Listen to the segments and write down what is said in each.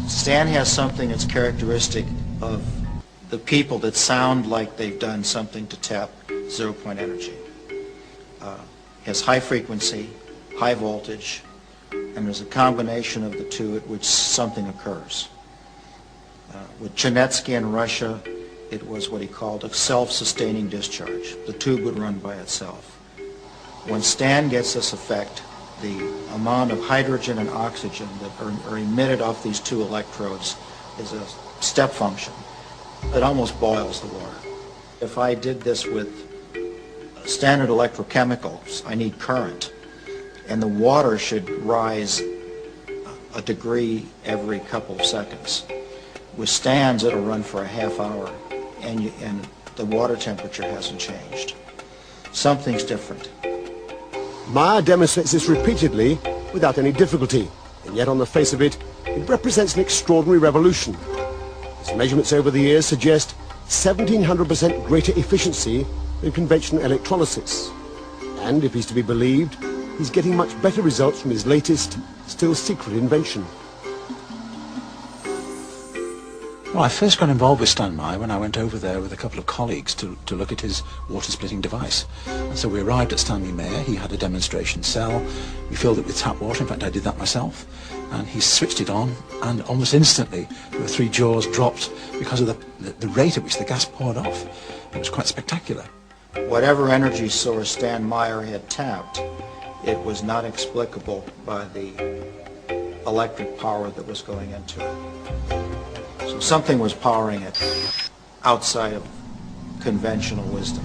Stan has something that's characteristic of the people that sound like they've done something to tap zero-point energy. Has high frequency, high voltage, and there's a combination of the two at which something occurs. With Chernetsky in Russia, it was what he called a self-sustaining discharge. The tube would run by itself. When Stan gets this effect, the amount of hydrogen and oxygen that are emitted off these two electrodes is a step function. It almost boils the water. If I did this with standard electrochemicals, I need current, and the water should rise a degree every couple of seconds. With Stan's, it'll run for a half hour, and the water temperature hasn't changed. Something's different. Meyer demonstrates this repeatedly without any difficulty, and yet on the face of it, it represents an extraordinary revolution. His measurements over the years suggest 1,700% greater efficiency than conventional electrolysis. And if he's to be believed, he's getting much better results from his latest, still secret invention. Well, I first got involved with Stan Meyer when I went over there with a couple of colleagues to look at his water-splitting device. And so we arrived at Stanley Mayer. He had a demonstration cell. We filled it with tap water. In fact, I did that myself. And he switched it on, and almost instantly the 3 jaws dropped because of the rate at which the gas poured off. It was quite spectacular. Whatever energy source Stan Meyer had tapped, it was not explicable by the electric power that was going into it. So something was powering it outside of conventional wisdom.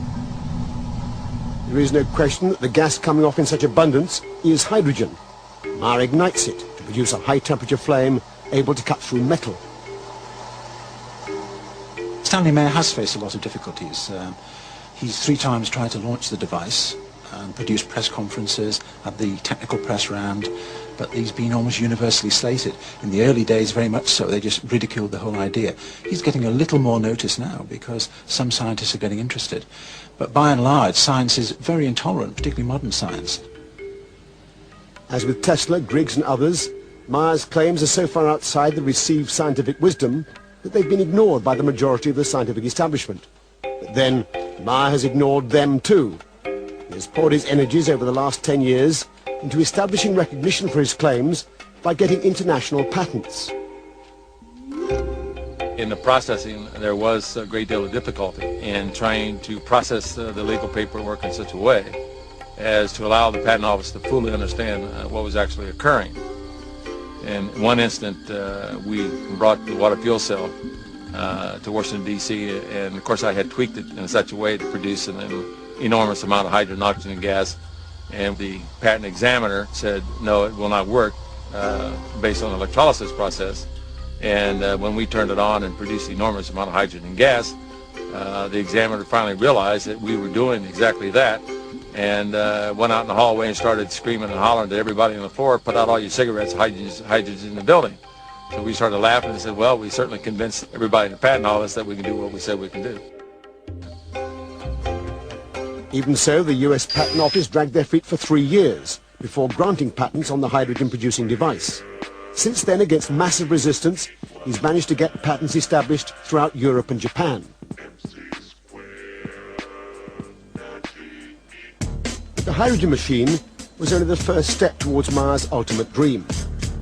There is no question that the gas coming off in such abundance is hydrogen. Meyer ignites it to produce a high-temperature flame able to cut through metal. Stanley Mayer has faced a lot of difficulties. He's 3 times tried to launch the device and produce press conferences, had the technical press round, but he's been almost universally slated. In the early days, very much so, they just ridiculed the whole idea. He's getting a little more notice now because some scientists are getting interested. But by and large, science is very intolerant, particularly modern science. As with Tesla, Griggs and others, Meyer's claims are so far outside the received scientific wisdom that they've been ignored by the majority of the scientific establishment. But then, Meyer has ignored them too. He has poured his energies over the last 10 years into establishing recognition for his claims by getting international patents. In the processing, there was a great deal of difficulty in trying to process the legal paperwork in such a way as to allow the patent office to fully understand what was actually occurring. In one instant, we brought the water fuel cell to Washington, D.C., and of course I had tweaked it in such a way to produce an enormous amount of hydrogen, oxygen, and gas, and the patent examiner said, no, it will not work based on the electrolysis process. And when we turned it on and produced an enormous amount of hydrogen and gas, the examiner finally realized that we were doing exactly that, and went out in the hallway and started screaming and hollering to everybody on the floor, put out all your cigarettes, hydrogen's in the building. So we started laughing and said, well, we certainly convinced everybody in the patent office that we can do what we said we can do. Even so, the US Patent Office dragged their feet for 3 years before granting patents on the hydrogen-producing device. Since then, against massive resistance, he's managed to get patents established throughout Europe and Japan. But the hydrogen machine was only the first step towards Meyer's ultimate dream.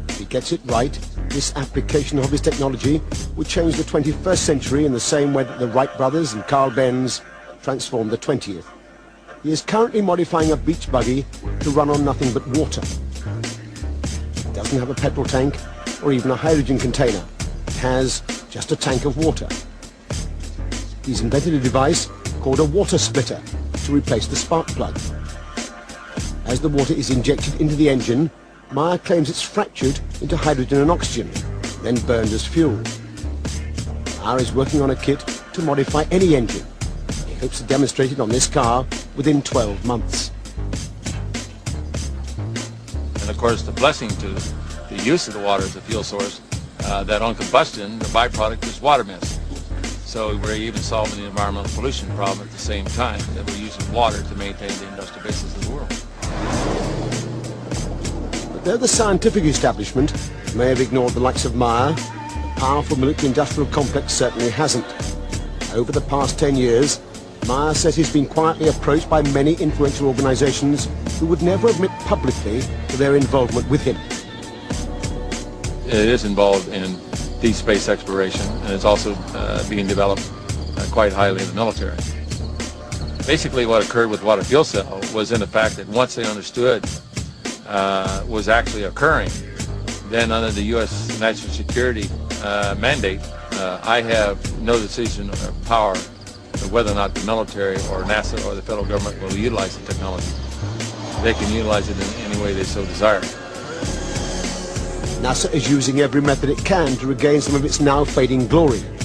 If he gets it right, this application of his technology would change the 21st century in the same way that the Wright brothers and Carl Benz transformed the 20th. He is currently modifying a beach buggy to run on nothing but water. It doesn't have a petrol tank or even a hydrogen container. It has just a tank of water. He's invented a device called a water splitter to replace the spark plug. As the water is injected into the engine, Meyer claims it's fractured into hydrogen and oxygen, then burned as fuel. Meyer is working on a kit to modify any engine. He hopes to demonstrate it on this car within 12 months. And of course, the blessing to the use of the water as a fuel source, that on combustion, the byproduct is water mist. So we're even solving the environmental pollution problem at the same time that we're using water to maintain the industrial basis of the world. But though the scientific establishment may have ignored the likes of Meyer, powerful military-industrial complex certainly hasn't. Over the past 10 years, Myers says he's been quietly approached by many influential organizations who would never admit publicly to their involvement with him. It is involved in deep space exploration, and it's also being developed quite highly in the military. Basically what occurred with water fuel cell was in the fact that once they understood was actually occurring, then under the U.S. national security mandate, I have no decision or power of whether or not the military or NASA or the federal government will utilize the technology. They can utilize it in any way they so desire. NASA is using every method it can to regain some of its now fading glory. In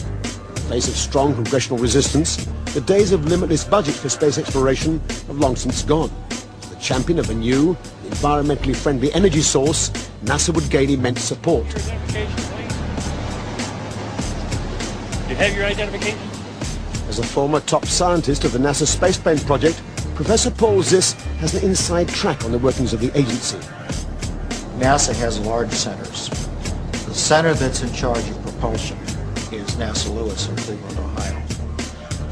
the face of strong congressional resistance, the days of limitless budget for space exploration have long since gone. As the champion of a new, environmentally friendly energy source, NASA would gain immense support. Do you have your identification? As a former top scientist of the NASA Spaceplane project, Professor Paul Ziss has an inside track on the workings of the agency. NASA has large centers. The center that's in charge of propulsion is NASA Lewis in Cleveland, Ohio.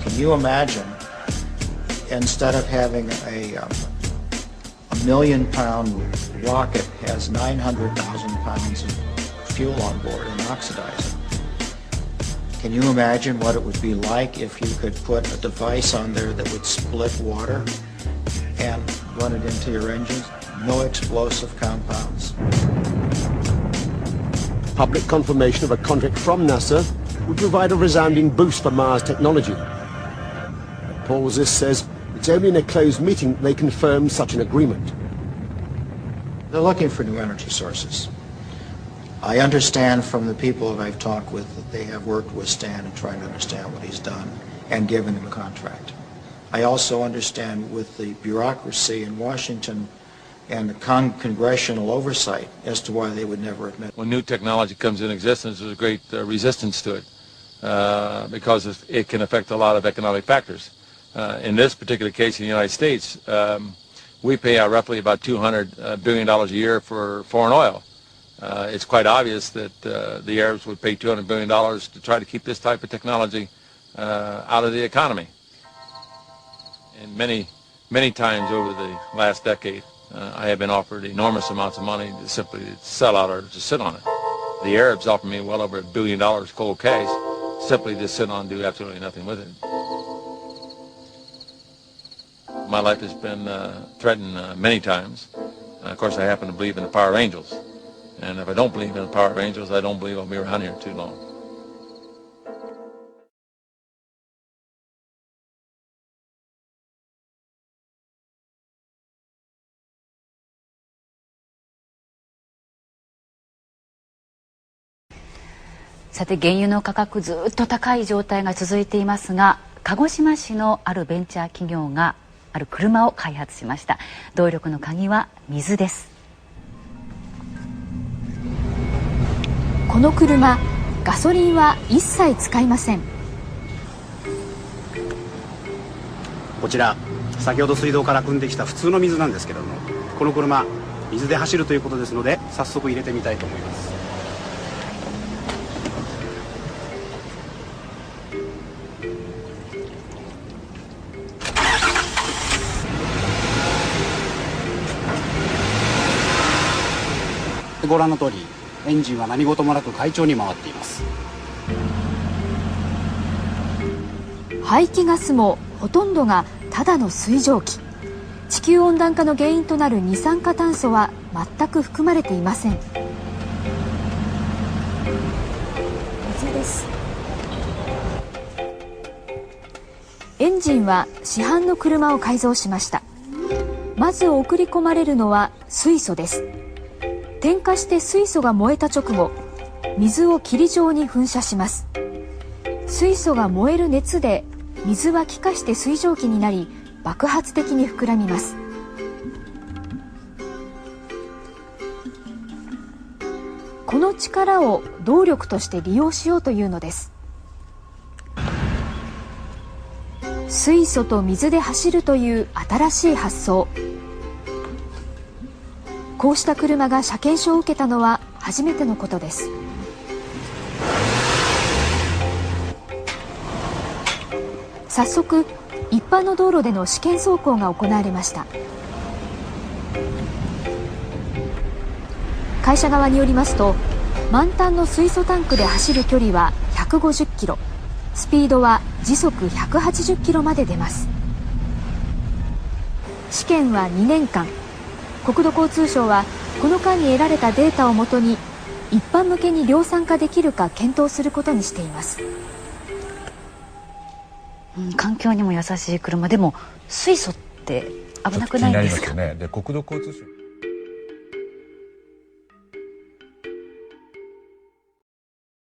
Can you imagine, instead of having a million-pound rocket has 900,000 pounds of fuel on board and oxidizing? Can you imagine what it would be like if you could put a device on there that would split water and run it into your engines? No explosive compounds. Public confirmation of a contract from NASA would provide a resounding boost for Mars technology. But Paul Ziss says it's only in a closed meeting they confirm such an agreement. They're looking for new energy sources. I understand from the people that I've talked with that they have worked with Stan and tried to understand what he's done and given him a contract. I also understand with the bureaucracy in Washington and the congressional oversight as to why they would never admit. When new technology comes in existence, there's a great resistance to it because it can affect a lot of economic factors. In this particular case in the United States, we pay out roughly about $200 billion a year for foreign oil. It's quite obvious that the Arabs would pay $200 billion to try to keep this type of technology out of the economy. And many times over the last decade, I have been offered enormous amounts of money to simply sell out or to sit on it. The Arabs offered me well over $1 billion cold cash simply to sit on and do absolutely nothing with it. My life has been threatened many times. Of course, I happen to believe in the power of angels. And if I don't believe in the power of angels, I don't believe I'll be around here too long. さて原油の価格ずっと高い状態が続いていますが、鹿児島市のあるベンチャー企業がある車を開発しました。動力の鍵は水です。この車、ガソリンは一切使いません。こちら先ほど水道から汲んできた普通の水なんですけれども、この車水で走るということですので早速入れてみたいと思います。ご覧の通りエンジンは何事もなく快調に回っています。排気ガスもほとんどがただの水蒸気。地球温暖化の原因となる二酸化炭素は全く含まれていません。水です。エンジンは市販の車を改造しました。まず送り込まれるのは水素です。点火して水素が燃えた直後、水を霧状に噴射します。水素が燃える熱で水は気化して水蒸気になり、爆発的に膨らみます。この力を動力として利用しようというのです。水素と水で走るという新しい発想。こうした車が車検証を受けたのは初めてのことです。早速一般の道路での試験走行が行われました。会社側によりますと、満タンの水素タンクで走る距離は150キロ、スピードは時速180キロまで出ます。試験は2年間。国土交通省はこの間に得られたデータをもとに一般向けに量産化できるか検討することにしています。環境にも優しい車でも水素って危なくないんですか？気になりますよね。で、国土交通省